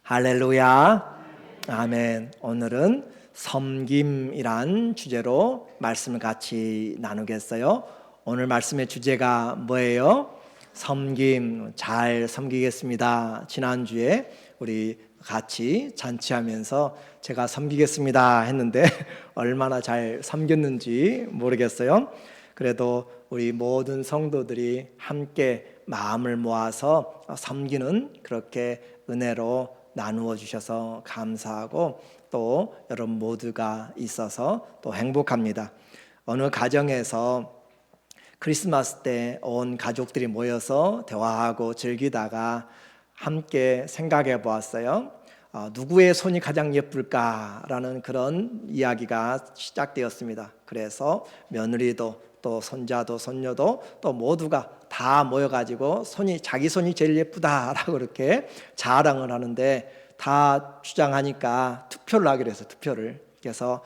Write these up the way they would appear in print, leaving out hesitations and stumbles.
할렐루야. 아멘. 오늘은 섬김이란 주제로 말씀을 같이 나누겠어요. 오늘 말씀의 주제가 뭐예요? 섬김. 잘 섬기겠습니다. 지난주에 우리 같이 잔치하면서 제가 섬기겠습니다 했는데 얼마나 잘 섬겼는지 모르겠어요. 그래도 우리 모든 성도들이 함께 마음을 모아서 섬기는 그렇게 은혜로 나누어 주셔서 감사하고 또 여러분 모두가 있어서 또 행복합니다. 어느 가정에서 크리스마스 때 온 가족들이 모여서 대화하고 즐기다가 함께 생각해 보았어요. 누구의 손이 가장 예쁠까라는 그런 이야기가 시작되었습니다. 그래서 며느리도 또 손자도 손녀도 또 모두가 다 모여가지고 자기 손이 제일 예쁘다라고 그렇게 자랑을 하는데, 다 주장하니까 투표를 하기로 해서 그래서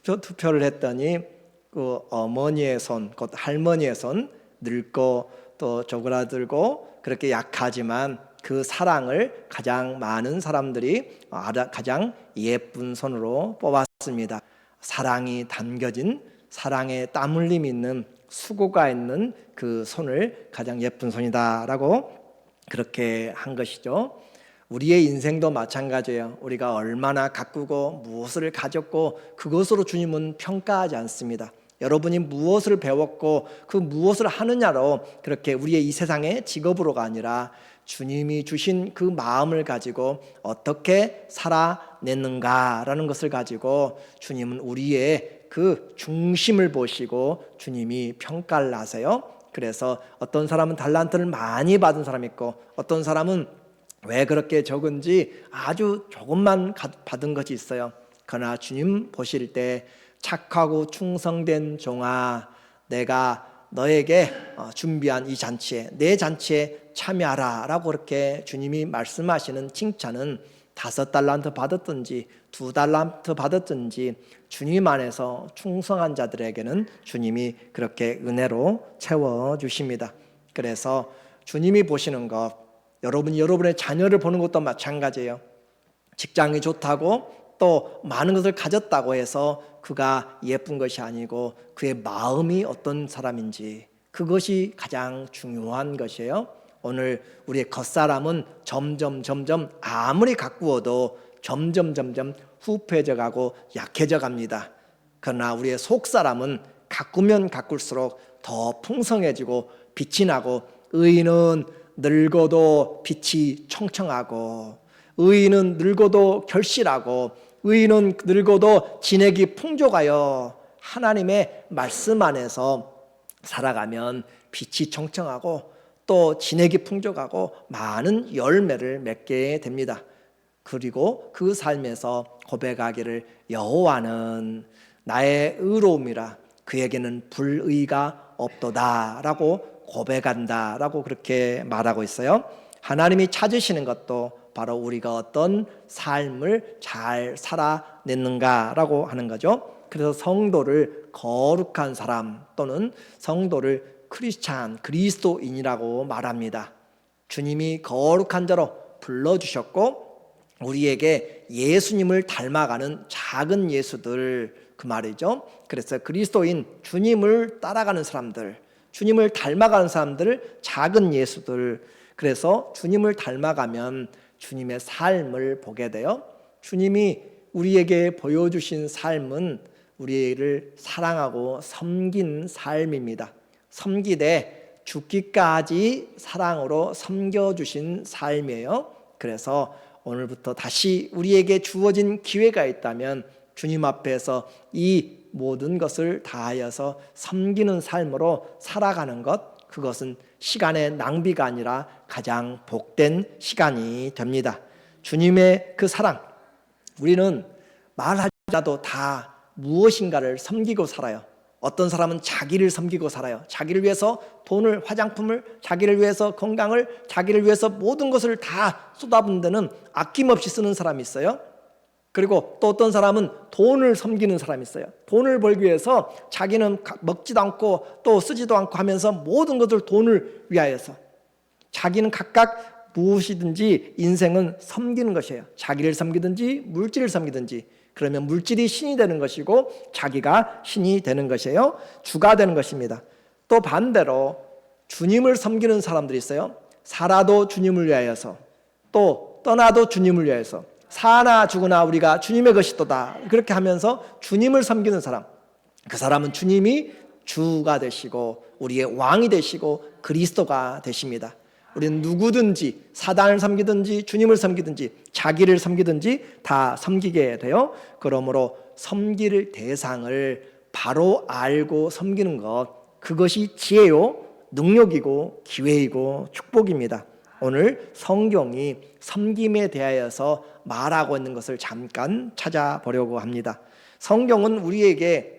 투표를 했더니 그 어머니의 손, 곧 할머니의 손, 늙고 또 쪼그라들고 그렇게 약하지만 그 사랑을 가장 많은 사람들이 가장 예쁜 손으로 뽑았습니다. 사랑이 담겨진, 사랑에 땀 흘림이 있는, 수고가 있는 그 손을 가장 예쁜 손이다라고 그렇게 한 것이죠. 우리의 인생도 마찬가지예요. 우리가 얼마나 가꾸고 무엇을 가졌고 그것으로 주님은 평가하지 않습니다. 여러분이 무엇을 배웠고 그 무엇을 하느냐로 그렇게 우리의 이 세상의 직업으로가 아니라 주님이 주신 그 마음을 가지고 어떻게 살아냈는가라는 것을 가지고 주님은 우리의 그 중심을 보시고 주님이 평가를 하세요. 그래서 어떤 사람은 달란트를 많이 받은 사람이 있고, 어떤 사람은 왜 그렇게 적은지 아주 조금만 받은 것이 있어요. 그러나 주님 보실 때 착하고 충성된 종아, 내가 너에게 준비한 이 잔치에, 내 잔치에 참여하라 라고 그렇게 주님이 말씀하시는 칭찬은 5달란트 받았든지 2달란트 받았든지 주님 안에서 충성한 자들에게는 주님이 그렇게 은혜로 채워주십니다. 그래서 주님이 보시는 것, 여러분이 여러분의 자녀를 보는 것도 마찬가지예요. 직장이 좋다고 또 많은 것을 가졌다고 해서 그가 예쁜 것이 아니고 그의 마음이 어떤 사람인지, 그것이 가장 중요한 것이에요. 오늘 우리의 겉사람은 점점 아무리 가꾸어도 점점 후패져 가고 약해져 갑니다. 그러나 우리의 속사람은 가꾸면 가꿀수록 더 풍성해지고 빛이 나고, 의인은 늙어도 빛이 청청하고, 의인은 늙어도 결실하고, 의인은 늙어도 진액이 풍족하여 하나님의 말씀 안에서 살아가면 빛이 청청하고 또 진액이 풍족하고 많은 열매를 맺게 됩니다. 그리고 그 삶에서 고백하기를 여호와는 나의 의로움이라 그에게는 불의가 없도다 라고 고백한다 라고 그렇게 말하고 있어요. 하나님이 찾으시는 것도 바로 우리가 어떤 삶을 잘 살아냈는가라고 하는 거죠. 그래서 성도를 거룩한 사람 또는 성도를 그리스도인이라고 말합니다. 주님이 거룩한 자로 불러주셨고 우리에게 예수님을 닮아가는 작은 예수들, 그 말이죠. 그래서 그리스도인, 주님을 따라가는 사람들, 주님을 닮아가는 사람들, 작은 예수들. 그래서 주님을 닮아가면 주님의 삶을 보게 돼요. 주님이 우리에게 보여주신 삶은 우리를 사랑하고 섬긴 삶입니다. 섬기되 죽기까지 사랑으로 섬겨주신 삶이에요. 그래서 오늘부터 다시 우리에게 주어진 기회가 있다면 주님 앞에서 이 모든 것을 다하여서 섬기는 삶으로 살아가는 것, 그것은 시간의 낭비가 아니라 가장 복된 시간이 됩니다. 주님의 그 사랑, 우리는 말하자도 다 무엇인가를 섬기고 살아요. 어떤 사람은 자기를 섬기고 살아요. 자기를 위해서 돈을, 화장품을, 자기를 위해서 건강을, 자기를 위해서 모든 것을 다 쏟아붓는 데는 아낌없이 쓰는 사람이 있어요. 그리고 또 어떤 사람은 돈을 섬기는 사람이 있어요. 돈을 벌기 위해서 자기는 먹지도 않고 또 쓰지도 않고 하면서 모든 것을 돈을 위하여서, 자기는 각각 무엇이든지 인생은 섬기는 것이에요. 자기를 섬기든지 물질을 섬기든지. 그러면 물질이 신이 되는 것이고 자기가 신이 되는 것이에요. 주가 되는 것입니다. 또 반대로 주님을 섬기는 사람들이 있어요. 살아도 주님을 위하여서, 또 떠나도 주님을 위하여서, 사나 죽으나 우리가 주님의 것이도다. 그렇게 하면서 주님을 섬기는 사람, 그 사람은 주님이 주가 되시고 우리의 왕이 되시고 그리스도가 되십니다. 우리는 누구든지 사단을 섬기든지 주님을 섬기든지 자기를 섬기든지 다 섬기게 돼요. 그러므로 섬길 대상을 바로 알고 섬기는 것, 그것이 지혜요, 능력이고 기회이고 축복입니다. 오늘 성경이 섬김에 대하여서 말하고 있는 것을 잠깐 찾아보려고 합니다. 성경은 우리에게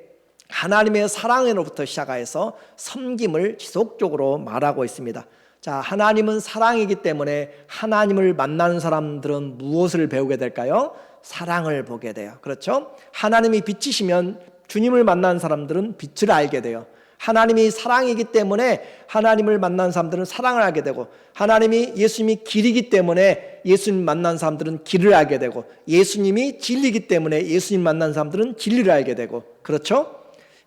하나님의 사랑으로부터 시작해서 섬김을 지속적으로 말하고 있습니다. 자, 하나님은 사랑이기 때문에 하나님을 만나는 사람들은 무엇을 배우게 될까요? 사랑을 보게 돼요. 그렇죠? 하나님이 빛이시면 주님을 만나는 사람들은 빛을 알게 돼요. 하나님이 사랑이기 때문에 하나님을 만나는 사람들은 사랑을 알게 되고, 하나님이 예수님이 길이기 때문에 예수님 만나는 사람들은 길을 알게 되고, 예수님이 진리이기 때문에 예수님 만나는 사람들은 진리를 알게 되고, 그렇죠?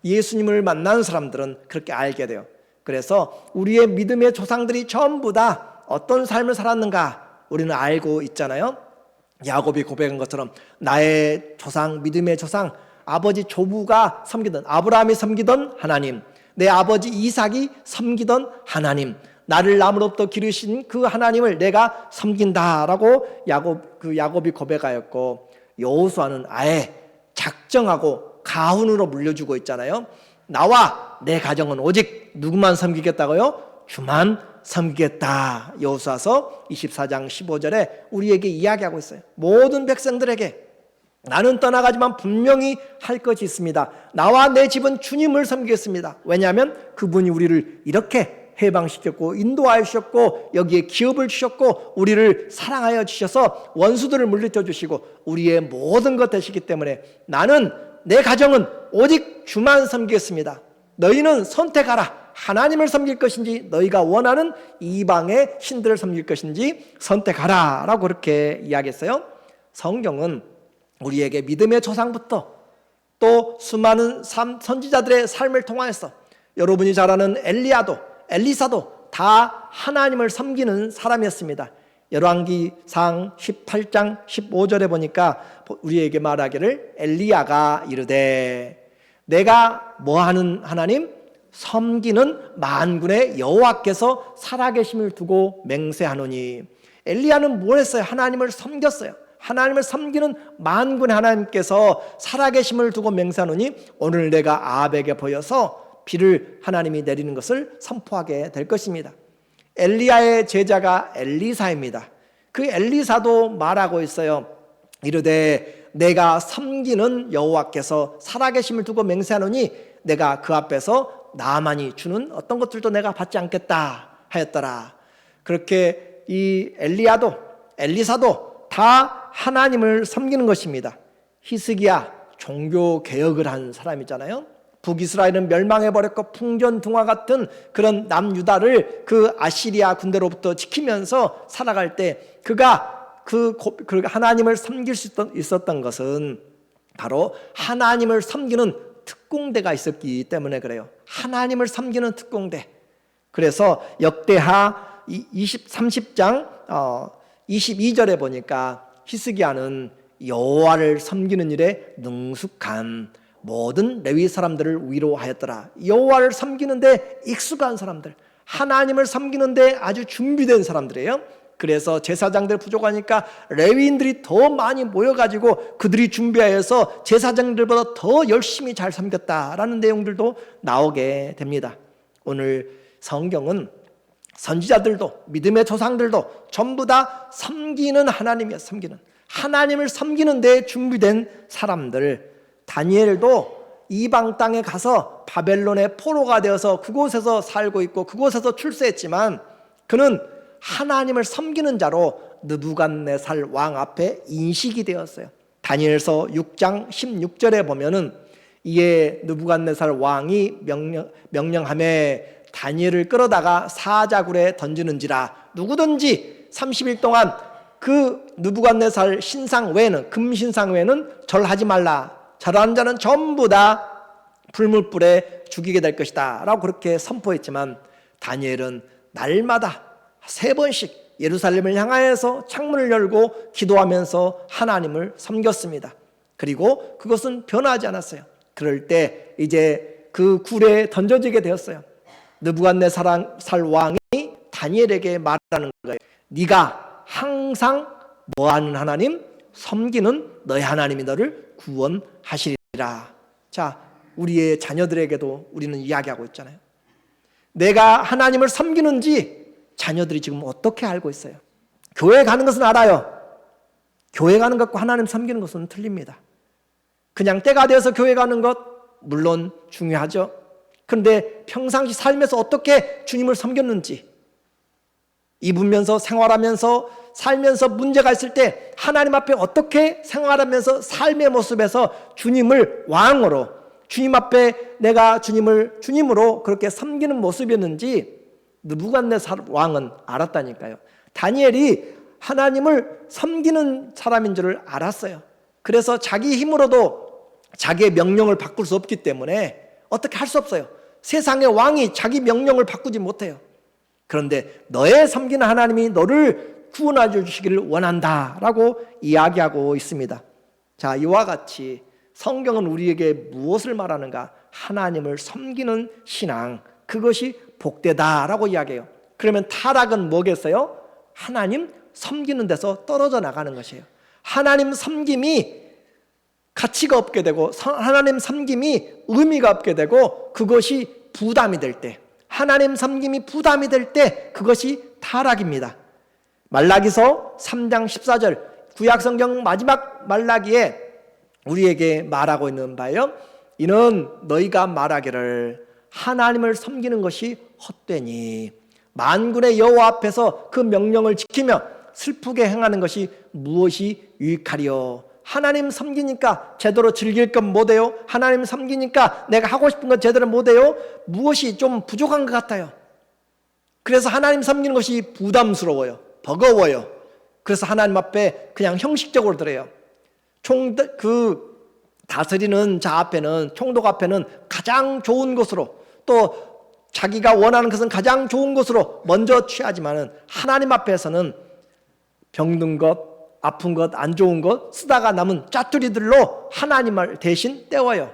예수님을 만나는 사람들은 그렇게 알게 돼요. 그래서 우리의 믿음의 조상들이 전부 다 어떤 삶을 살았는가 우리는 알고 있잖아요. 야곱이 고백한 것처럼 나의 조상, 믿음의 조상, 아버지 조부가 섬기던, 아브라함이 섬기던 하나님, 내 아버지 이삭이 섬기던 하나님, 나를 나무로부터 기르신 그 하나님을 내가 섬긴다라고 야곱이 고백하였고, 여호수아는 아예 작정하고 가훈으로 물려주고 있잖아요. 나와 내 가정은 오직 누구만 섬기겠다고요? 주만 섬기겠다. 여호수아서 24장 15절에 우리에게 이야기하고 있어요. 모든 백성들에게 나는 떠나가지만 분명히 할 것이 있습니다. 나와 내 집은 주님을 섬기겠습니다. 왜냐하면 그분이 우리를 이렇게 해방시켰고 인도하여 주셨고 여기에 기업을 주셨고 우리를 사랑하여 주셔서 원수들을 물리쳐 주시고 우리의 모든 것 되시기 때문에 나는, 내 가정은 오직 주만 섬기겠습니다. 너희는 선택하라. 하나님을 섬길 것인지 너희가 원하는 이방의 신들을 섬길 것인지 선택하라 라고 그렇게 이야기했어요. 성경은 우리에게 믿음의 조상부터 또 수많은 선지자들의 삶을 통하여서 여러분이 잘 아는 엘리야도, 엘리사도 다 하나님을 섬기는 사람이었습니다. 열왕기상 18장 15절에 보니까 우리에게 말하기를 엘리야가 이르되 내가 뭐하는 하나님? 섬기는 만군의 여호와께서 살아계심을 두고 맹세하노니. 엘리야는 뭘 했어요? 하나님을 섬겼어요. 하나님을 섬기는 만군의 하나님께서 살아계심을 두고 맹세하노니 오늘 내가 아합에게 보여서 비를 하나님이 내리는 것을 선포하게 될 것입니다. 엘리야의 제자가 엘리사입니다. 그 엘리사도 말하고 있어요. 이르되 내가 섬기는 여호와께서 살아계심을 두고 맹세하노니 내가 그 앞에서 나만이 주는 어떤 것들도 내가 받지 않겠다 하였더라. 그렇게 이 엘리야도 엘리사도 다 하나님을 섬기는 것입니다. 히스기야 종교 개혁을 한 사람이잖아요. 북이스라엘은 멸망해버렸고 풍전등화 같은 그런 남유다를 그 아시리아 군대로부터 지키면서 살아갈 때 그가 그 하나님을 섬길 수 있었던 것은 바로 하나님을 섬기는 특공대가 있었기 때문에 그래요. 하나님을 섬기는 특공대. 그래서 역대하 30장 22절에 보니까 히스기야는 여호와를 섬기는 일에 능숙한 모든 레위 사람들을 위로하였더라. 여호와를 섬기는데 익숙한 사람들, 하나님을 섬기는데 아주 준비된 사람들이에요. 그래서 제사장들 부족하니까 레위인들이 더 많이 모여가지고 그들이 준비하여서 제사장들보다 더 열심히 잘 섬겼다라는 내용들도 나오게 됩니다. 오늘 성경은 선지자들도 믿음의 조상들도 전부 다 섬기는 하나님이야. 섬기는 하나님을 섬기는 데 준비된 사람들. 다니엘도 이방 땅에 가서 바벨론의 포로가 되어서 그곳에서 살고 있고 그곳에서 출세했지만 그는 하나님을 섬기는 자로 느부갓네살 왕 앞에 인식이 되었어요. 다니엘서 6장 16절에 보면은 이에 느부갓네살 왕이 명령하매 다니엘을 끌어다가 사자굴에 던지는지라 누구든지 30일 동안 그 느부갓네살 신상 외에는, 금신상 외에는 절하지 말라. 절하는 자는 전부 다 불물불에 죽이게 될 것이다 라고 그렇게 선포했지만, 다니엘은 날마다 3번씩 예루살렘을 향하여서 창문을 열고 기도하면서 하나님을 섬겼습니다. 그리고 그것은 변하지 않았어요. 그럴 때 이제 그 굴에 던져지게 되었어요. 느부갓네살 왕이 다니엘에게 말하는 거예요. 네가 항상 뭐하는 하나님? 섬기는 너의 하나님이 너를 구원하시리라. 자, 우리의 자녀들에게도 우리는 이야기하고 있잖아요. 내가 하나님을 섬기는지 자녀들이 지금 어떻게 알고 있어요? 교회 가는 것은 알아요. 교회 가는 것과 하나님 섬기는 것은 틀립니다. 그냥 때가 되어서 교회 가는 것 물론 중요하죠. 그런데 평상시 살면서 어떻게 주님을 섬겼는지, 입으면서 생활하면서 살면서 문제가 있을 때 하나님 앞에 어떻게 생활하면서 삶의 모습에서 주님을 왕으로, 주님 앞에 내가 주님을 주님으로 그렇게 섬기는 모습이었는지 느부갓네살 왕은 알았다니까요. 다니엘이 하나님을 섬기는 사람인 줄을 알았어요. 그래서 자기 힘으로도 자기의 명령을 바꿀 수 없기 때문에 어떻게 할 수 없어요. 세상의 왕이 자기 명령을 바꾸지 못해요. 그런데 너의 섬기는 하나님이 너를 구원해 주시기를 원한다 라고 이야기하고 있습니다. 자, 이와 같이 성경은 우리에게 무엇을 말하는가? 하나님을 섬기는 신앙, 그것이 복되다라고 이야기해요. 그러면 타락은 뭐겠어요? 하나님 섬기는 데서 떨어져 나가는 것이에요. 하나님 섬김이 가치가 없게 되고 하나님 섬김이 의미가 없게 되고 그것이 부담이 될 때, 하나님 섬김이 부담이 될 때 그것이 타락입니다. 말라기서 3장 14절 구약성경 마지막 말라기에 우리에게 말하고 있는 바예요. 이는 너희가 말하기를 하나님을 섬기는 것이 헛되니 만군의 여호와 앞에서 그 명령을 지키며 슬프게 행하는 것이 무엇이 유익하리요? 하나님 섬기니까 제대로 즐길 건 못해요. 하나님 섬기니까 내가 하고 싶은 건 제대로 못해요. 무엇이 좀 부족한 것 같아요. 그래서 하나님 섬기는 것이 부담스러워요. 버거워요. 그래서 하나님 앞에 그냥 형식적으로 드려요. 그 다스리는 자 앞에는, 총독 앞에는 가장 좋은 것으로, 또 자기가 원하는 것은 가장 좋은 것으로 먼저 취하지만은 하나님 앞에서는 병든 것, 아픈 것, 안 좋은 것, 쓰다가 남은 짜투리들로 하나님을 대신 때워요.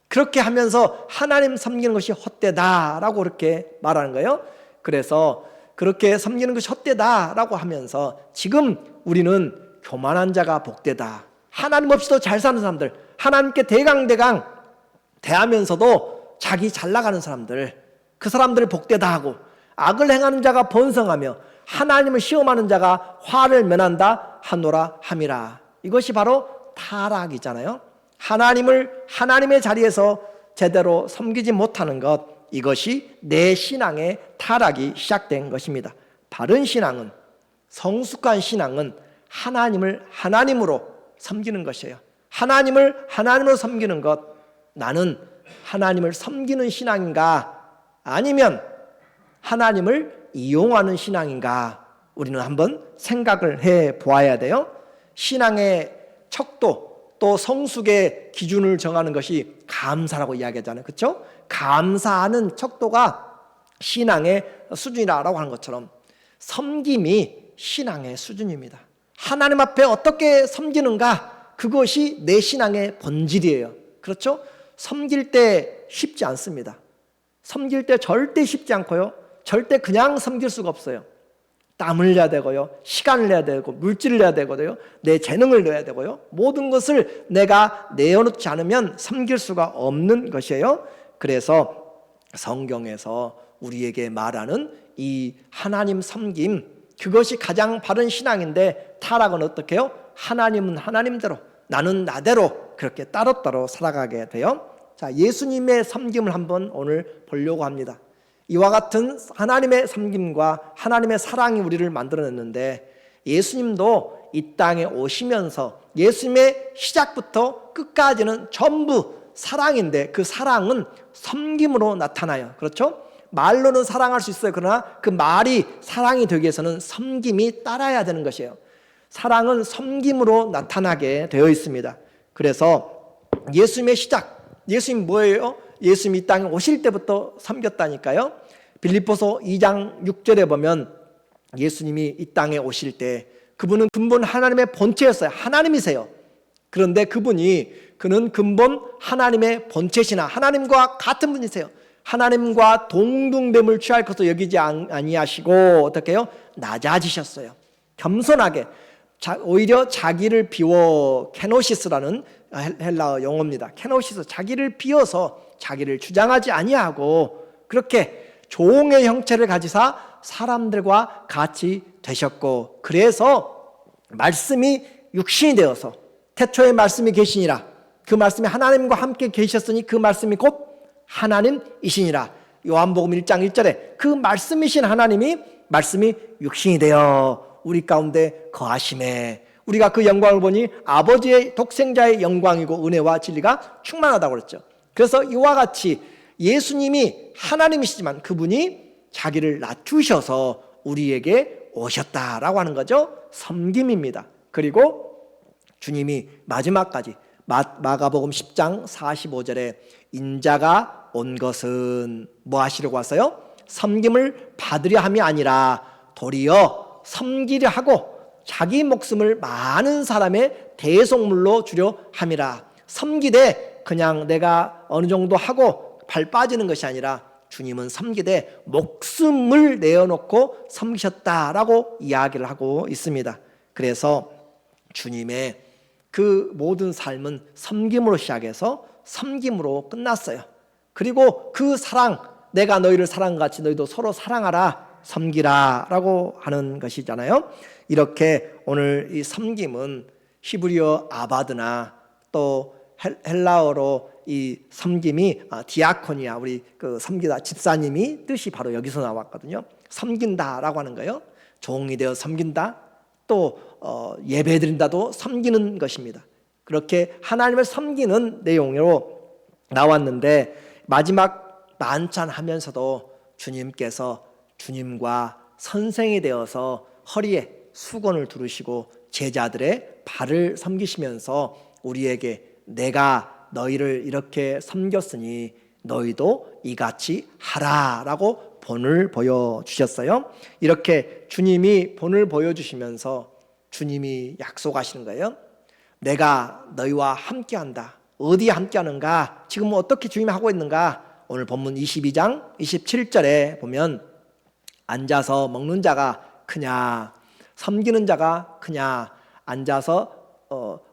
그렇게 하면서 하나님 섬기는 것이 헛되다라고 그렇게 말하는 거예요. 그래서 그렇게 섬기는 것이 헛되다라고 하면서 지금 우리는 교만한 자가 복되다, 하나님 없이도 잘 사는 사람들, 하나님께 대강대강 대하면서도 자기 잘 나가는 사람들, 그 사람들을 복되다 하고, 악을 행하는 자가 번성하며 하나님을 시험하는 자가 화를 면한다 하노라 함이라. 이것이 바로 타락이잖아요. 하나님의 자리에서 제대로 섬기지 못하는 것, 이것이 내 신앙의 타락이 시작된 것입니다. 바른 신앙은, 성숙한 신앙은 하나님을 하나님으로 섬기는 것이에요. 하나님을 하나님으로 섬기는 것, 나는 하나님을 섬기는 신앙인가 아니면 하나님을 이용하는 신앙인가, 우리는 한번 생각을 해 보아야 돼요. 신앙의 척도, 또 성숙의 기준을 정하는 것이 감사라고 이야기하잖아요. 그렇죠? 감사하는 척도가 신앙의 수준이라고 하는 것처럼 섬김이 신앙의 수준입니다. 하나님 앞에 어떻게 섬기는가, 그것이 내 신앙의 본질이에요. 그렇죠? 섬길 때 쉽지 않습니다. 섬길 때 절대 쉽지 않고요, 절대 그냥 섬길 수가 없어요. 땀을 내야 되고요, 시간을 내야 되고, 물질을 내야 되고요, 내 재능을 내야 되고요, 모든 것을 내가 내어놓지 않으면 섬길 수가 없는 것이에요. 그래서 성경에서 우리에게 말하는 이 하나님 섬김, 그것이 가장 바른 신앙인데, 타락은 어떻게 해요? 하나님은 하나님대로, 나는 나대로 그렇게 따로따로 살아가게 돼요. 자, 예수님의 섬김을 한번 오늘 보려고 합니다. 이와 같은 하나님의 섬김과 하나님의 사랑이 우리를 만들어냈는데, 예수님도 이 땅에 오시면서 예수님의 시작부터 끝까지는 전부 사랑인데, 그 사랑은 섬김으로 나타나요. 그렇죠? 말로는 사랑할 수 있어요. 그러나 그 말이 사랑이 되기 위해서는 섬김이 따라야 되는 것이에요. 사랑은 섬김으로 나타나게 되어 있습니다. 그래서 예수님의 시작, 예수님 뭐예요? 예수님 이 땅에 오실 때부터 섬겼다니까요. 빌립보서 2장 6절에 보면 예수님이 이 땅에 오실 때 그분은 근본 하나님의 본체였어요. 하나님이세요. 그런데 그는 근본 하나님의 본체시나 하나님과 같은 분이세요. 하나님과 동등됨을 취할 것으로 여기지 아니하시고 어떻게 해요? 낮아지셨어요. 겸손하게 오히려 자기를 비워, 케노시스라는 헬라어 용어입니다. 케노시스, 자기를 비워서 자기를 주장하지 아니하고 그렇게 종의 형체를 가지사 사람들과 같이 되셨고, 그래서 말씀이 육신이 되어서 태초에 말씀이 계시니라, 그 말씀이 하나님과 함께 계셨으니 그 말씀이 곧 하나님이시니라. 요한복음 1장 1절에 그 말씀이신 하나님이 말씀이 육신이 되어 우리 가운데 거하심에 우리가 그 영광을 보니 아버지의 독생자의 영광이고 은혜와 진리가 충만하다고 그랬죠. 그래서 이와 같이 예수님이 하나님이시지만 그분이 자기를 낮추셔서 우리에게 오셨다라고 하는 거죠. 섬김입니다. 그리고 주님이 마지막까지 마가복음 10장 45절에 인자가 온 것은 뭐 하시려고 왔어요? 섬김을 받으려 함이 아니라 도리어 섬기려 하고 자기 목숨을 많은 사람의 대속물로 주려 함이라. 섬기되 그냥 내가 어느 정도 하고 발 빠지는 것이 아니라 주님은 섬기되 목숨을 내어놓고 섬기셨다라고 이야기를 하고 있습니다. 그래서 주님의 그 모든 삶은 섬김으로 시작해서 섬김으로 끝났어요. 그리고 그 사랑, 내가 너희를 사랑같이 너희도 서로 사랑하라, 섬기라 라고 하는 것이잖아요. 이렇게 오늘 이 섬김은 히브리어 아바드나 또 헬라어로 이 섬김이 디아코니아, 우리 그 섬기다 집사님이 뜻이 바로 여기서 나왔거든요. 섬긴다라고 하는 거예요. 종이 되어 섬긴다, 또 예배드린다도 섬기는 것입니다. 그렇게 하나님을 섬기는 내용으로 나왔는데, 마지막 만찬하면서도 주님께서 주님과 선생이 되어서 허리에 수건을 두르시고 제자들의 발을 섬기시면서 우리에게 내가 너희를 이렇게 섬겼으니 너희도 이같이 하라라고 본을 보여주셨어요. 이렇게 주님이 본을 보여주시면서 주님이 약속하시는 거예요. 내가 너희와 함께한다. 어디에 함께하는가? 지금 어떻게 주님이 하고 있는가? 오늘 본문 22장 27절에 보면 앉아서 먹는 자가 크냐, 섬기는 자가 크냐, 앉아서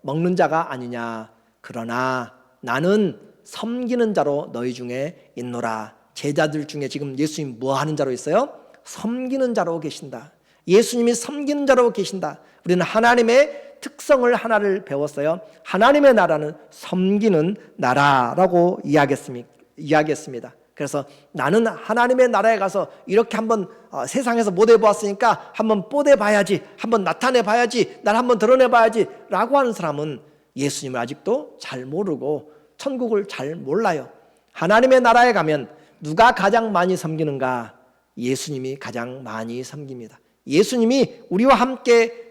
먹는 자가 아니냐. 그러나 나는 섬기는 자로 너희 중에 있노라. 제자들 중에 지금 예수님 뭐 하는 자로 있어요? 섬기는 자로 계신다. 예수님이 섬기는 자로 계신다. 우리는 하나님의 특성을 하나를 배웠어요. 하나님의 나라는 섬기는 나라라고 이야기했습니다. 그래서 나는 하나님의 나라에 가서 이렇게 한번 세상에서 못 해보았으니까 한번 뽀대봐야지, 한번 나타내봐야지, 날 한번 드러내봐야지 라고 하는 사람은 예수님을 아직도 잘 모르고 천국을 잘 몰라요. 하나님의 나라에 가면 누가 가장 많이 섬기는가? 예수님이 가장 많이 섬깁니다. 예수님이 우리와 함께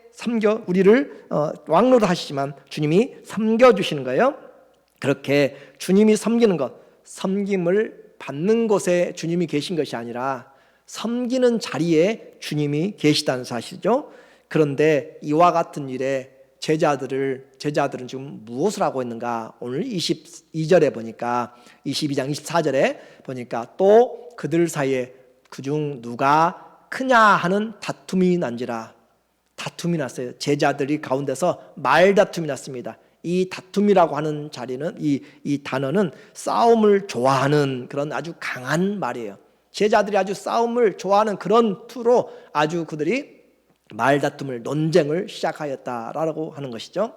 우리를 왕노릇 하시지만 주님이 섬겨주시는 거예요. 그렇게 주님이 섬기는 것, 섬김을 받는 곳에 주님이 계신 것이 아니라 섬기는 자리에 주님이 계시다는 사실이죠. 그런데 이와 같은 일에 제자들은 지금 무엇을 하고 있는가? 오늘 22절에 보니까 22장 24절에 보니까 또 그들 사이에 그중 누가 크냐 하는 다툼이 난지라. 다툼이 났어요. 제자들이 가운데서 말다툼이 났습니다. 이 다툼이라고 하는 자리는 이 단어는 싸움을 좋아하는 그런 아주 강한 말이에요. 제자들이 아주 싸움을 좋아하는 그런 투로 아주 그들이 말다툼을, 논쟁을 시작하였다라고 하는 것이죠.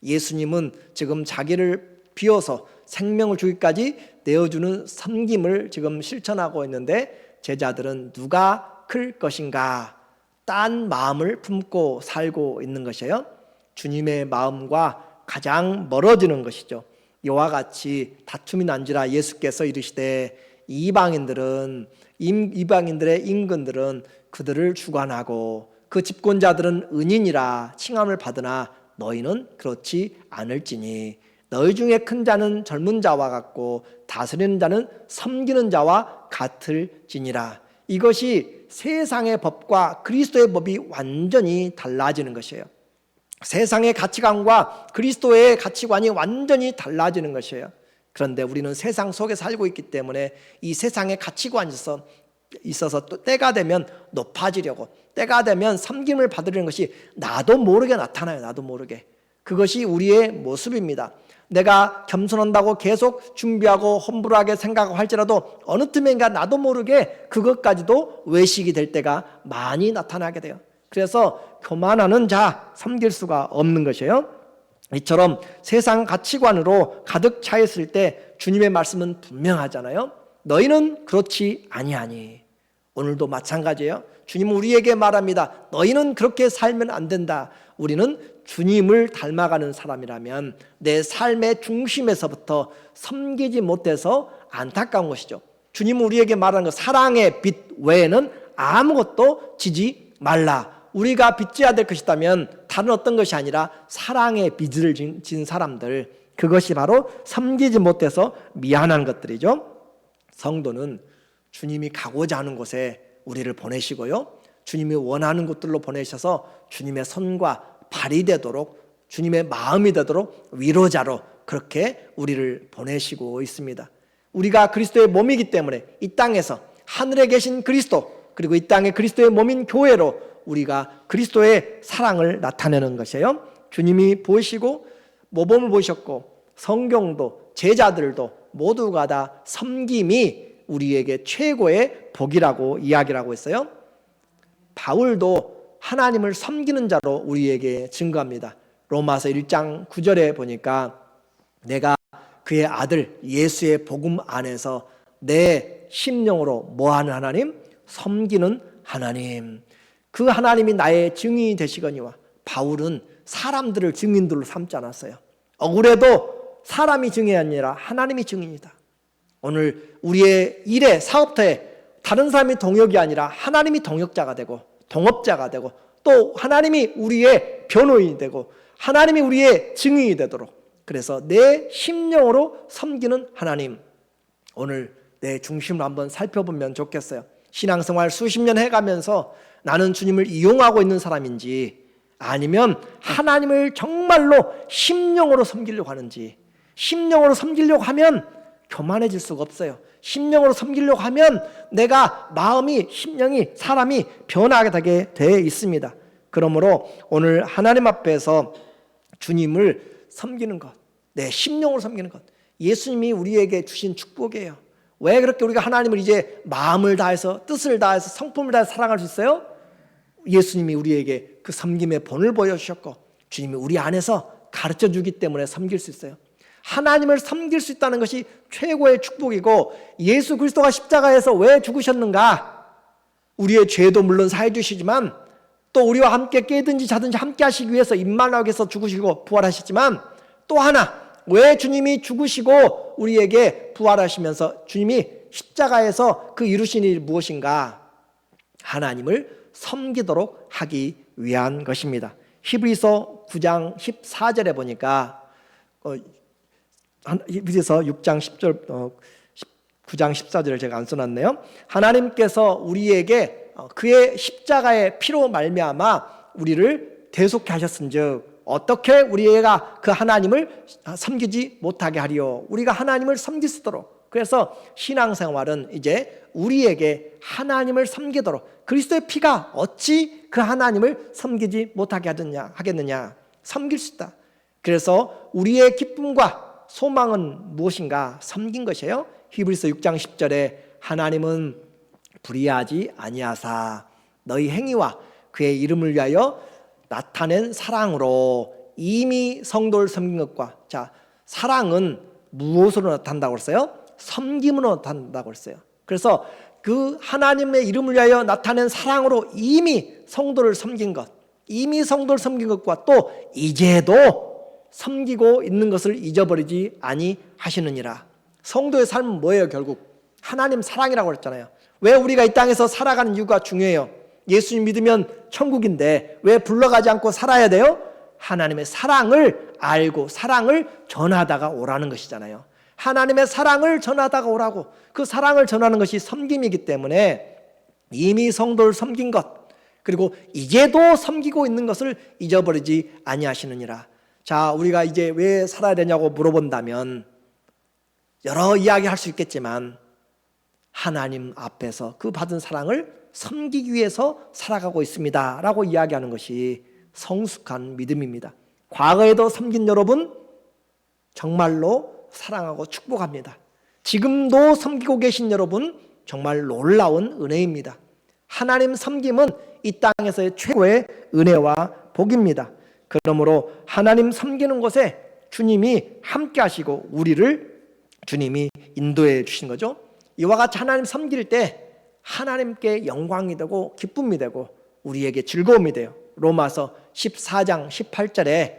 예수님은 지금 자기를 비워서 생명을 주기까지 내어주는 섬김을 지금 실천하고 있는데 제자들은 누가 클 것인가 딴 마음을 품고 살고 있는 것이에요. 주님의 마음과 가장 멀어지는 것이죠. 이와 같이 다툼이 난지라 예수께서 이르시되 이방인들의 임금들은 그들을 주관하고 그 집권자들은 은인이라 칭함을 받으나 너희는 그렇지 않을지니 너희 중에 큰 자는 젊은 자와 같고 다스리는 자는 섬기는 자와 같을지니라. 이것이 세상의 법과 그리스도의 법이 완전히 달라지는 것이에요. 세상의 가치관과 그리스도의 가치관이 완전히 달라지는 것이에요. 그런데 우리는 세상 속에 살고 있기 때문에 이 세상의 가치관이 있어서 또 때가 되면 높아지려고, 때가 되면 섬김을 받으려는 것이 나도 모르게 나타나요. 나도 모르게. 그것이 우리의 모습입니다. 내가 겸손한다고 계속 준비하고 험불하게 생각하고 할지라도 어느 틈엔가 나도 모르게 그것까지도 외식이 될 때가 많이 나타나게 돼요. 그래서 교만하는 자 섬길 수가 없는 것이에요. 이처럼 세상 가치관으로 가득 차 있을 때 주님의 말씀은 분명하잖아요. 너희는 그렇지 아니하니. 오늘도 마찬가지예요. 주님은 우리에게 말합니다. 너희는 그렇게 살면 안 된다. 우리는 주님을 닮아가는 사람이라면 내 삶의 중심에서부터 섬기지 못해서 안타까운 것이죠. 주님은 우리에게 말하는 것, 사랑의 빛 외에는 아무것도 지지 말라. 우리가 빚져야 될 것이라면 다른 어떤 것이 아니라 사랑의 빚을 진 사람들, 그것이 바로 섬기지 못해서 미안한 것들이죠. 성도는 주님이 가고자 하는 곳에 우리를 보내시고요, 주님이 원하는 곳들로 보내셔서 주님의 손과 발이 되도록, 주님의 마음이 되도록 위로자로 그렇게 우리를 보내시고 있습니다. 우리가 그리스도의 몸이기 때문에 이 땅에서 하늘에 계신 그리스도, 그리고 이 땅에 그리스도의 몸인 교회로 우리가 그리스도의 사랑을 나타내는 것이에요. 주님이 보시고 모범을 보셨고 성경도 제자들도 모두가 다 섬김이 우리에게 최고의 복이라고 이야기를 하고 있어요. 바울도 하나님을 섬기는 자로 우리에게 증거합니다. 로마서 1장 9절에 보니까 내가 그의 아들 예수의 복음 안에서 내 심령으로 뭐하는 하나님? 섬기는 하나님. 그 하나님이 나의 증인이 되시거니와. 바울은 사람들을 증인들로 삼지 않았어요. 억울해도 사람이 증인이 아니라 하나님이 증인이다. 오늘 우리의 일에, 사업터에 다른 사람이 동역이 아니라 하나님이 동역자가 되고 동업자가 되고 또 하나님이 우리의 변호인이 되고 하나님이 우리의 증인이 되도록, 그래서 내 심령으로 섬기는 하나님, 오늘 내 중심을 한번 살펴보면 좋겠어요. 신앙생활 수십 년 해가면서 나는 주님을 이용하고 있는 사람인지 아니면 하나님을 정말로 심령으로 섬기려고 하는지. 심령으로 섬기려고 하면 교만해질 수가 없어요. 심령으로 섬기려고 하면 내가 마음이, 심령이, 사람이 변하게 되게 되어 있습니다. 그러므로 오늘 하나님 앞에서 주님을 섬기는 것, 내 심령으로 섬기는 것, 예수님이 우리에게 주신 축복이에요. 왜 그렇게 우리가 하나님을 이제 마음을 다해서, 뜻을 다해서, 성품을 다해서 사랑할 수 있어요? 예수님이 우리에게 그 섬김의 본을 보여주셨고 주님이 우리 안에서 가르쳐주기 때문에 섬길 수 있어요. 하나님을 섬길 수 있다는 것이 최고의 축복이고, 예수 그리스도가 십자가에서 왜 죽으셨는가? 우리의 죄도 물론 사해 주시지만 또 우리와 함께 깨든지 자든지 함께 하시기 위해서 임마누엘 위해서 죽으시고 부활하셨지만, 또 하나 왜 주님이 죽으시고 우리에게 부활하시면서 주님이 십자가에서 그 이루신 일이 무엇인가? 하나님을 섬기도록 하기 위한 것입니다. 히브리서 9장 14절에 보니까 히브리서 6장 10절 9장 14절을 제가 안 써놨네요. 하나님께서 우리에게 그의 십자가의 피로 말미암아 우리를 대속케 하셨은즉 어떻게 우리가 그 하나님을 섬기지 못하게 하리요? 우리가 하나님을 섬길 수 있도록. 그래서 신앙생활은 이제 우리에게 하나님을 섬기도록, 그리스도의 피가 어찌 그 하나님을 섬기지 못하게 하겠느냐? 섬길 수 있다. 그래서 우리의 기쁨과 소망은 무엇인가? 섬긴 것이에요. 히브리서 6장 10절에 하나님은 불의하지 아니하사 너희 행위와 그의 이름을 위하여 나타낸 사랑으로 이미 성도를 섬긴 것과, 자, 사랑은 무엇으로 나타난다고 했어요? 섬김으로 나타난다고 했어요. 그래서 그 하나님의 이름을 위하여 나타낸 사랑으로 이미 성도를 섬긴 것, 이미 성도를 섬긴 것과 또 이제도 섬기고 있는 것을 잊어버리지 아니하시느니라. 성도의 삶은 뭐예요? 결국 하나님 사랑이라고 그랬잖아요. 왜 우리가 이 땅에서 살아가는 이유가 중요해요. 예수님 믿으면 천국인데 왜 불러가지 않고 살아야 돼요? 하나님의 사랑을 알고 사랑을 전하다가 오라는 것이잖아요. 하나님의 사랑을 전하다가 오라고. 그 사랑을 전하는 것이 섬김이기 때문에 이미 성도를 섬긴 것, 그리고 이제도 섬기고 있는 것을 잊어버리지 아니하시느니라. 자, 우리가 이제 왜 살아야 되냐고 물어본다면 여러 이야기 할 수 있겠지만 하나님 앞에서 그 받은 사랑을 섬기기 위해서 살아가고 있습니다 라고 이야기하는 것이 성숙한 믿음입니다. 과거에도 섬긴 여러분 정말로 사랑하고 축복합니다. 지금도 섬기고 계신 여러분 정말 놀라운 은혜입니다. 하나님 섬김은 이 땅에서의 최고의 은혜와 복입니다. 그러므로 하나님 섬기는 곳에 주님이 함께 하시고 우리를 주님이 인도해 주신 거죠. 이와 같이 하나님 섬길 때 하나님께 영광이 되고 기쁨이 되고 우리에게 즐거움이 돼요. 로마서 14장 18절에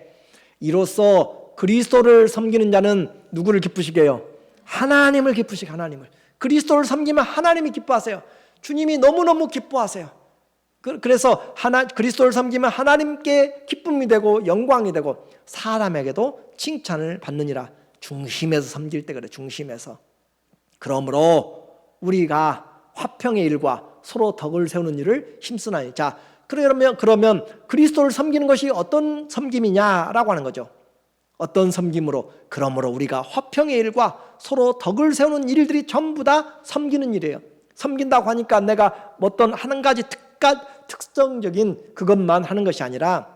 이로써 그리스도를 섬기는 자는 누구를 기쁘시게 해요? 하나님을 기쁘시게. 하나님을. 그리스도를 섬기면 하나님이 기뻐하세요. 주님이 너무너무 기뻐하세요. 그래서 그리스도를 섬기면 하나님께 기쁨이 되고 영광이 되고 사람에게도 칭찬을 받느니라. 중심에서 섬길 때 그래. 중심에서. 그러므로 우리가 화평의 일과 서로 덕을 세우는 일을 힘쓰나니. 자, 그러면 그리스도를 섬기는 것이 어떤 섬김이냐라고 하는 거죠. 어떤 섬김으로? 그러므로 우리가 화평의 일과 서로 덕을 세우는 일들이 전부 다 섬기는 일이에요. 섬긴다고 하니까 내가 어떤 한 가지 특성적인 그것만 하는 것이 아니라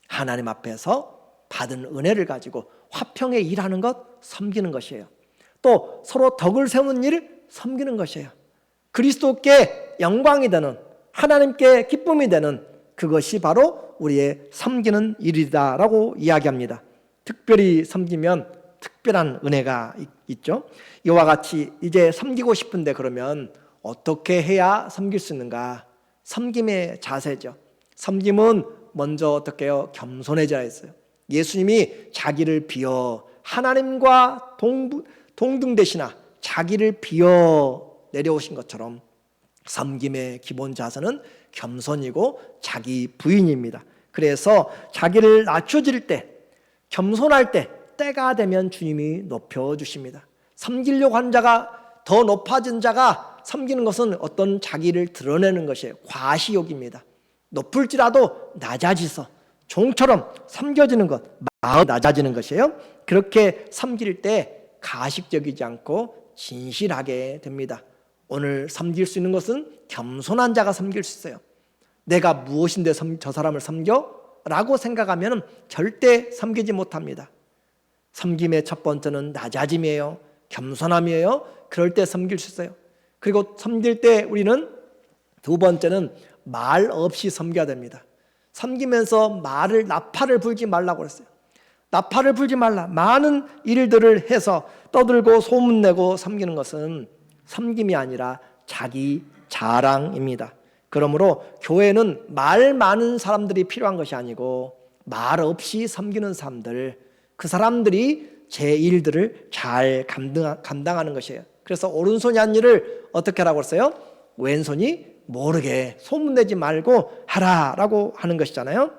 하나님 앞에서 받은 은혜를 가지고 화평의 일하는 것, 섬기는 것이에요. 또 서로 덕을 세우는 일, 섬기는 것이에요. 그리스도께 영광이 되는, 하나님께 기쁨이 되는 그것이 바로 우리의 섬기는 일이다라고 이야기합니다. 특별히 섬기면 특별한 은혜가 있죠. 이와 같이 이제 섬기고 싶은데 그러면 어떻게 해야 섬길 수 있는가? 섬김의 자세죠. 섬김은 먼저 어떻게 해요? 겸손해져야 했어요. 예수님이 자기를 비워 하나님과 동등되시나 자기를 비워 내려오신 것처럼 섬김의 기본 자세는 겸손이고 자기 부인입니다. 그래서 자기를 낮춰질 때, 겸손할 때, 때가 되면 주님이 높여주십니다. 섬기려고 한 자가, 더 높아진 자가 섬기는 것은 어떤 자기를 드러내는 것이에요. 과시욕입니다. 높을지라도 낮아지서 종처럼 섬겨지는 것, 마음 낮아지는 것이에요. 그렇게 섬길 때 가식적이지 않고 진실하게 됩니다. 오늘 섬길 수 있는 것은 겸손한 자가 섬길 수 있어요. 내가 무엇인데 저 사람을 섬겨? 라고 생각하면 절대 섬기지 못합니다. 섬김의 첫 번째는 낮아짐이에요. 겸손함이에요. 그럴 때 섬길 수 있어요. 그리고 섬길 때 우리는 두 번째는 말 없이 섬겨야 됩니다. 섬기면서 나팔을 불지 말라고 그랬어요. 나팔을 불지 말라. 많은 일들을 해서 떠들고 소문내고 섬기는 것은 섬김이 아니라 자기 자랑입니다. 그러므로 교회는 말 많은 사람들이 필요한 것이 아니고 말 없이 섬기는 사람들, 그 사람들이 제 일들을 잘 감당하는 것이에요. 그래서 오른손이 한 일을 어떻게 하라고 했어요? 왼손이 모르게 소문내지 말고 하라라고 하는 것이잖아요.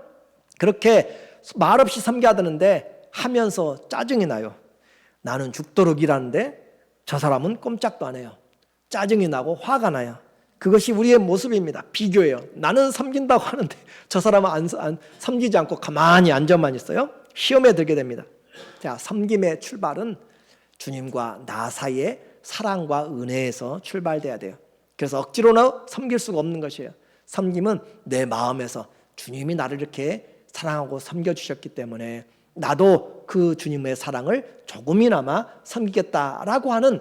그렇게 말 없이 섬겨야 되는데 하면서 짜증이 나요. 나는 죽도록 일하는데 저 사람은 꼼짝도 안 해요. 짜증이 나고 화가 나요. 그것이 우리의 모습입니다. 비교예요. 나는 섬긴다고 하는데 저 사람은 안 섬기지 않고 가만히 앉아만 있어요. 시험에 들게 됩니다. 자, 섬김의 출발은 주님과 나 사이의 사랑과 은혜에서 출발돼야 돼요. 그래서 억지로는 섬길 수가 없는 것이에요. 섬김은 내 마음에서 주님이 나를 이렇게 사랑하고 섬겨주셨기 때문에 나도 그 주님의 사랑을 조금이나마 섬기겠다라고 하는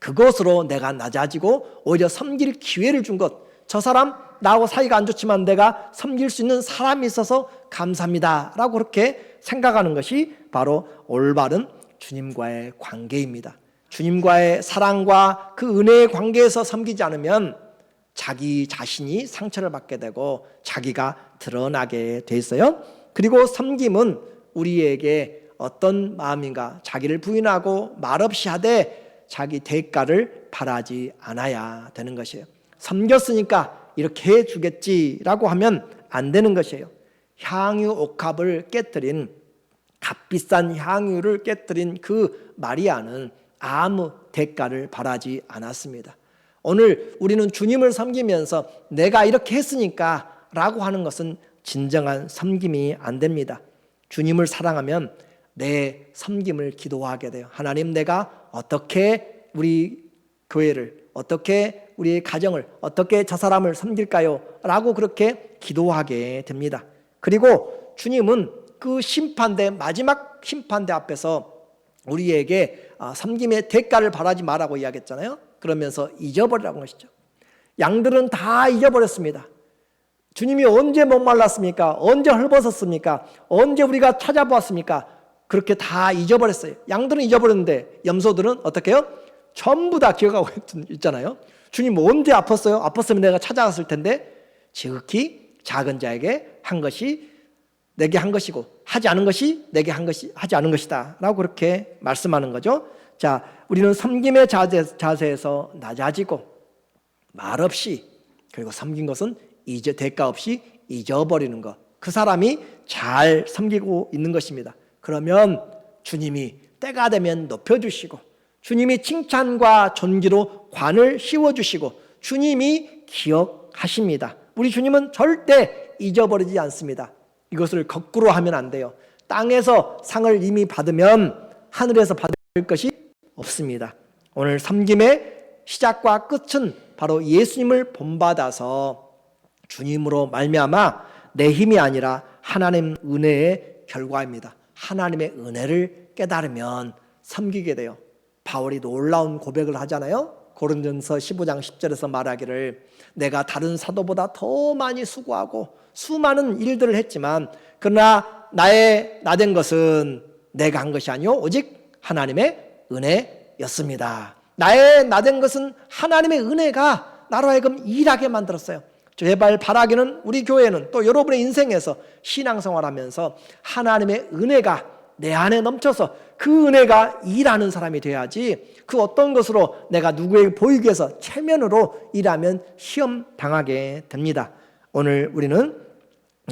그것으로 내가 낮아지고 오히려 섬길 기회를 준 것. 저 사람 나하고 사이가 안 좋지만 내가 섬길 수 있는 사람이 있어서 감사합니다 라고 그렇게 생각하는 것이 바로 올바른 주님과의 관계입니다. 주님과의 사랑과 그 은혜의 관계에서 섬기지 않으면 자기 자신이 상처를 받게 되고 자기가 드러나게 돼 있어요. 그리고 섬김은 우리에게 어떤 마음인가, 자기를 부인하고 말없이 하되 자기 대가를 바라지 않아야 되는 것이에요. 섬겼으니까 이렇게 해주겠지라고 하면 안 되는 것이에요. 향유 옥합을 깨뜨린, 값비싼 향유를 깨뜨린 그 마리아는 아무 대가를 바라지 않았습니다. 오늘 우리는 주님을 섬기면서 내가 이렇게 했으니까 라고 하는 것은 진정한 섬김이 안 됩니다. 주님을 사랑하면 내 섬김을 기도하게 돼요. 하나님, 내가 어떻게 우리 교회를, 어떻게 우리의 가정을, 어떻게 저 사람을 섬길까요? 라고 그렇게 기도하게 됩니다. 그리고 주님은 그 심판대, 마지막 심판대 앞에서 우리에게 섬김의 대가를 바라지 말라고 이야기했잖아요. 그러면서 잊어버리라고 것이죠. 양들은 다 잊어버렸습니다. 주님이 언제 목말랐습니까? 언제 헐벗었습니까? 언제 우리가 찾아보았습니까? 그렇게 다 잊어버렸어요. 양들은 잊어버렸는데 염소들은 어떻게 해요? 전부 다 기억하고 있잖아요. 주님 언제 아팠어요? 아팠으면 내가 찾아갔을 텐데 지극히 작은 자에게 한 것이 내게 한 것이고 하지 않은 것이 내게 한 것이 하지 않은 것이다 라고 그렇게 말씀하는 거죠. 자, 우리는 섬김의 자세에서 낮아지고 말없이, 그리고 섬긴 것은 이제 대가 없이 잊어버리는 것, 그 사람이 잘 섬기고 있는 것입니다. 그러면 주님이 때가 되면 높여주시고, 주님이 칭찬과 존귀로 관을 씌워주시고, 주님이 기억하십니다. 우리 주님은 절대 잊어버리지 않습니다. 이것을 거꾸로 하면 안 돼요. 땅에서 상을 이미 받으면 하늘에서 받을 것이 없습니다. 오늘 섬김의 시작과 끝은 바로 예수님을 본받아서 주님으로 말미암아 내 힘이 아니라 하나님 은혜의 결과입니다. 하나님의 은혜를 깨달으면 섬기게 돼요. 바울이 놀라운 고백을 하잖아요. 고린도전서 15장 10절에서 말하기를, 내가 다른 사도보다 더 많이 수고하고 수많은 일들을 했지만 그러나 나된 것은 내가 한 것이 아니요 오직 하나님의 은혜였습니다. 나된 것은 하나님의 은혜가 나로 하여금 일하게 만들었어요. 제발 바라기는 우리 교회는 또 여러분의 인생에서 신앙생활하면서 하나님의 은혜가 내 안에 넘쳐서 그 은혜가 일하는 사람이 돼야지, 그 어떤 것으로 내가 누구에게 보이기 위해서 체면으로 일하면 시험 당하게 됩니다. 오늘 우리는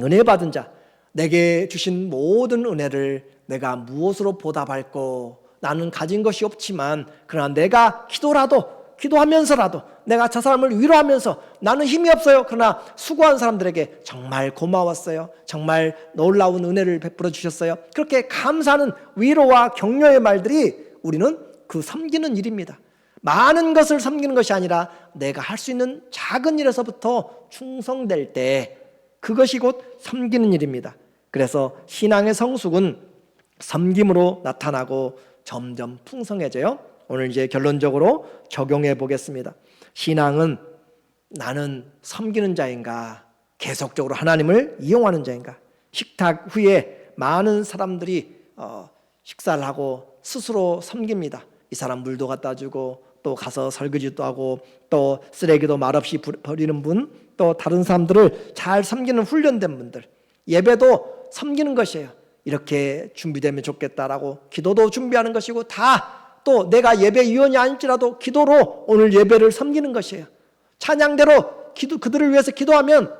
은혜 받은 자, 내게 주신 모든 은혜를 내가 무엇으로 보답할꼬? 나는 가진 것이 없지만 그러나 내가 기도하면서라도 내가 저 사람을 위로하면서 나는 힘이 없어요. 그러나 수고한 사람들에게 정말 고마웠어요. 정말 놀라운 은혜를 베풀어 주셨어요. 그렇게 감사하는 위로와 격려의 말들이 우리는 그 섬기는 일입니다. 많은 것을 섬기는 것이 아니라 내가 할 수 있는 작은 일에서부터 충성될 때 그것이 곧 섬기는 일입니다. 그래서 신앙의 성숙은 섬김으로 나타나고 점점 풍성해져요. 오늘 이제 결론적으로 적용해 보겠습니다. 신앙은 나는 섬기는 자인가, 계속적으로 하나님을 이용하는 자인가. 식탁 후에 많은 사람들이 식사를 하고 스스로 섬깁니다. 이 사람 물도 갖다 주고 또 가서 설거지도 하고 또 쓰레기도 말없이 버리는 분, 또 다른 사람들을 잘 섬기는 훈련된 분들, 예배도 섬기는 것이에요. 이렇게 준비되면 좋겠다라고 기도도 준비하는 것이고, 다 또 내가 예배위원이 아닐지라도 기도로 오늘 예배를 섬기는 것이에요. 찬양대로 그들을 위해서 기도하면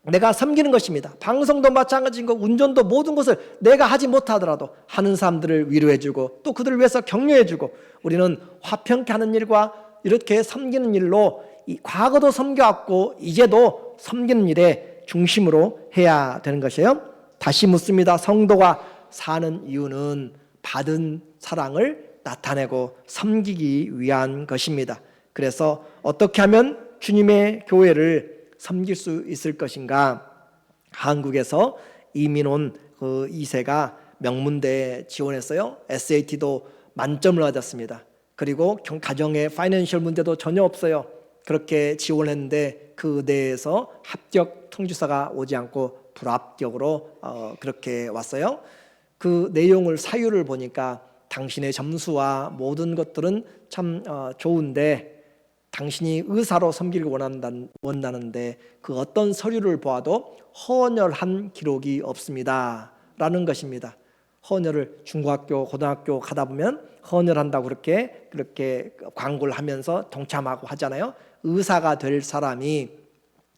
내가 섬기는 것입니다. 방송도 마찬가지인 거, 운전도 모든 것을 내가 하지 못하더라도 하는 사람들을 위로해주고 또 그들을 위해서 격려해주고, 우리는 화평케 하는 일과 이렇게 섬기는 일로 과거도 섬겨왔고 이제도 섬기는 일에 중심으로 해야 되는 것이에요. 다시 묻습니다. 성도가 사는 이유는 받은 사랑을 나타내고 섬기기 위한 것입니다. 그래서 어떻게 하면 주님의 교회를 섬길 수 있을 것인가? 한국에서 이민 온 그 2세가 명문대에 지원했어요. SAT도 만점을 받았습니다. 그리고 가정의 파이낸셜 문제도 전혀 없어요. 그렇게 지원했는데 그 대에서 합격 통지서가 오지 않고 불합격으로 그렇게 왔어요. 그 내용을 사유를 보니까 당신의 점수와 모든 것들은 참 좋은데 당신이 의사로 섬기길 원하는데 그 어떤 서류를 보아도 헌혈한 기록이 없습니다 라는 것입니다. 헌혈을 중고학교, 고등학교 가다 보면 헌혈한다고 그렇게 광고를 하면서 동참하고 하잖아요. 의사가 될 사람이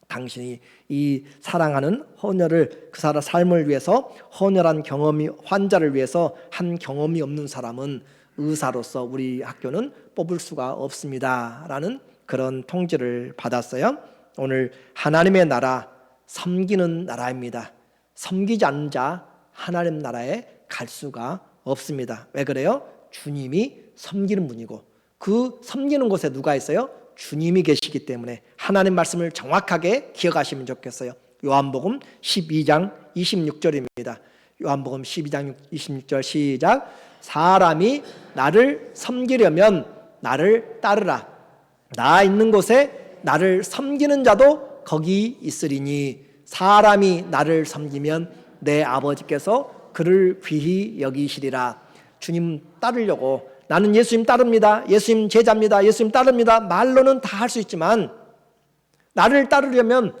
당신이 이 사랑하는 헌혈을 그 사람 삶을 위해서 헌혈한 경험이 환자를 위해서 한 경험이 없는 사람은 의사로서 우리 학교는 뽑을 수가 없습니다라는 그런 통지를 받았어요. 오늘 하나님의 나라 섬기는 나라입니다. 섬기지 않는 자 하나님 나라에 갈 수가 없습니다. 왜 그래요? 주님이 섬기는 분이고 그 섬기는 곳에 누가 있어요? 주님이 계시기 때문에 하나님 말씀을 정확하게 기억하시면 좋겠어요. 요한복음 12장 26절입니다. 요한복음 12장 26절 시작. 사람이 나를 섬기려면 나를 따르라. 나 있는 곳에 나를 섬기는 자도 거기 있으리니 사람이 나를 섬기면 내 아버지께서 그를 귀히 여기시리라. 주님 따르려고 나는 예수님 따릅니다. 예수님 제자입니다. 예수님 따릅니다. 말로는 다 할 수 있지만 나를 따르려면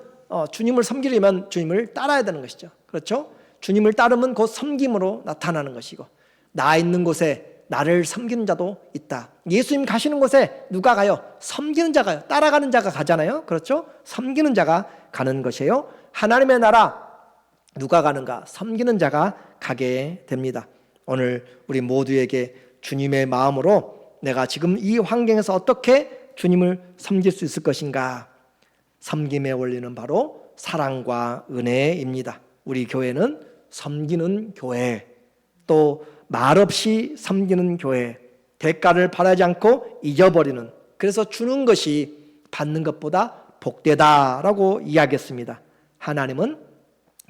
주님을 섬기려면 주님을 따라야 되는 것이죠. 그렇죠? 주님을 따르면 곧 섬김으로 나타나는 것이고 나 있는 곳에 나를 섬기는 자도 있다. 예수님 가시는 곳에 누가 가요? 섬기는 자가 가요. 따라가는 자가 가잖아요. 그렇죠? 섬기는 자가 가는 것이에요. 하나님의 나라 누가 가는가? 섬기는 자가 가게 됩니다. 오늘 우리 모두에게 주님의 마음으로 내가 지금 이 환경에서 어떻게 주님을 섬길 수 있을 것인가? 섬김의 원리는 바로 사랑과 은혜입니다. 우리 교회는 섬기는 교회, 또 말없이 섬기는 교회, 대가를 바라지 않고 잊어버리는, 그래서 주는 것이 받는 것보다 복되다라고 이야기했습니다. 하나님은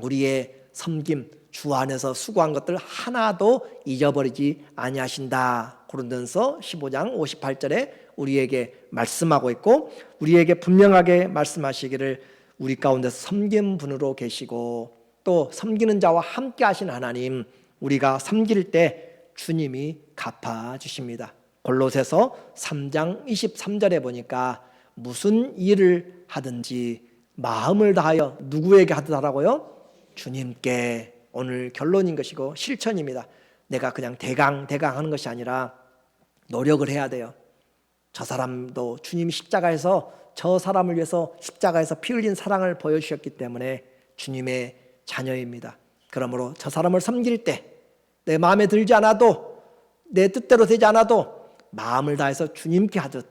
우리의 섬김, 주 안에서 수고한 것들 하나도 잊어버리지 아니하신다. 고린도전서 15장 58절에 우리에게 말씀하고 있고 우리에게 분명하게 말씀하시기를 우리 가운데서 섬긴 분으로 계시고 또 섬기는 자와 함께 하신 하나님, 우리가 섬길 때 주님이 갚아주십니다. 골로새서 3장 23절에 보니까 무슨 일을 하든지 마음을 다하여 누구에게 하더라고요? 주님께. 오늘 결론인 것이고 실천입니다. 내가 그냥 대강 하는 것이 아니라 노력을 해야 돼요. 저 사람도 주님이 십자가에서 저 사람을 위해서 십자가에서 피 흘린 사랑을 보여주셨기 때문에 주님의 자녀입니다. 그러므로 저 사람을 섬길 때 내 마음에 들지 않아도 내 뜻대로 되지 않아도 마음을 다해서 주님께 하듯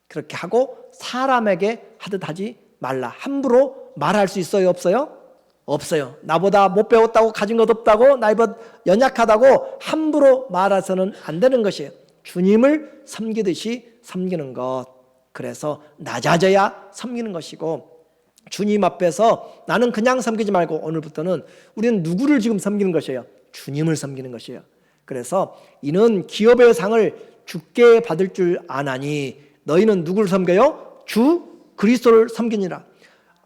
그렇게 하고 사람에게 하듯 하지 말라. 함부로 말할 수 있어요? 없어요? 없어요. 나보다 못 배웠다고 가진 것 없다고 나보다 연약하다고 함부로 말해서는 안 되는 것이에요. 주님을 섬기듯이 섬기는 것. 그래서 낮아져야 섬기는 것이고 주님 앞에서 나는 그냥 섬기지 말고 오늘부터는 우리는 누구를 지금 섬기는 것이에요? 주님을 섬기는 것이에요. 그래서 이는 기업의 상을 주께 받을 줄 아나니 너희는 누구를 섬겨요? 주 그리스도를 섬기니라.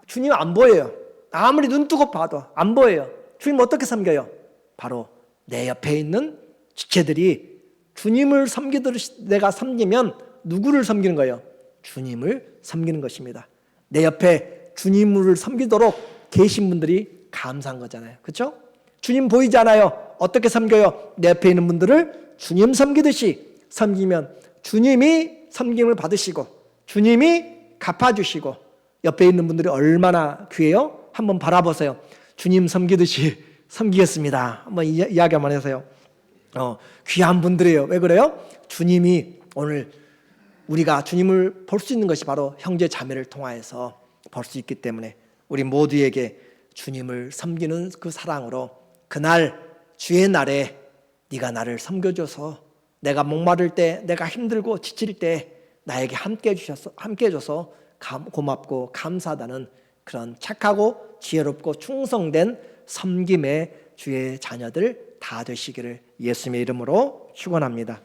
주님 안 보여요. 아무리 눈 뜨고 봐도 안 보여요. 주님 어떻게 섬겨요? 바로 내 옆에 있는 지체들이 주님을 섬기듯이 내가 섬기면 누구를 섬기는 거예요? 주님을 섬기는 것입니다. 내 옆에 주님을 섬기도록 계신 분들이 감사한 거잖아요. 그렇죠? 주님 보이지 않아요. 어떻게 섬겨요? 내 옆에 있는 분들을 주님 섬기듯이 섬기면 주님이 섬김을 받으시고 주님이 갚아주시고 옆에 있는 분들이 얼마나 귀해요? 한번 바라보세요. 주님 섬기듯이 섬기겠습니다. 한번 이야기 한번 해서요. 귀한 분들이에요. 왜 그래요? 주님이 오늘 우리가 주님을 볼 수 있는 것이 바로 형제 자매를 통하여서 볼 수 있기 때문에 우리 모두에게 주님을 섬기는 그 사랑으로 그날 주의 날에 네가 나를 섬겨줘서 내가 목마를 때 내가 힘들고 지칠 때 나에게 함께 해줘서 고맙고 감사하다는 그런 착하고 지혜롭고 충성된 섬김의 주의 자녀들 다 되시기를 예수님의 이름으로 축원합니다.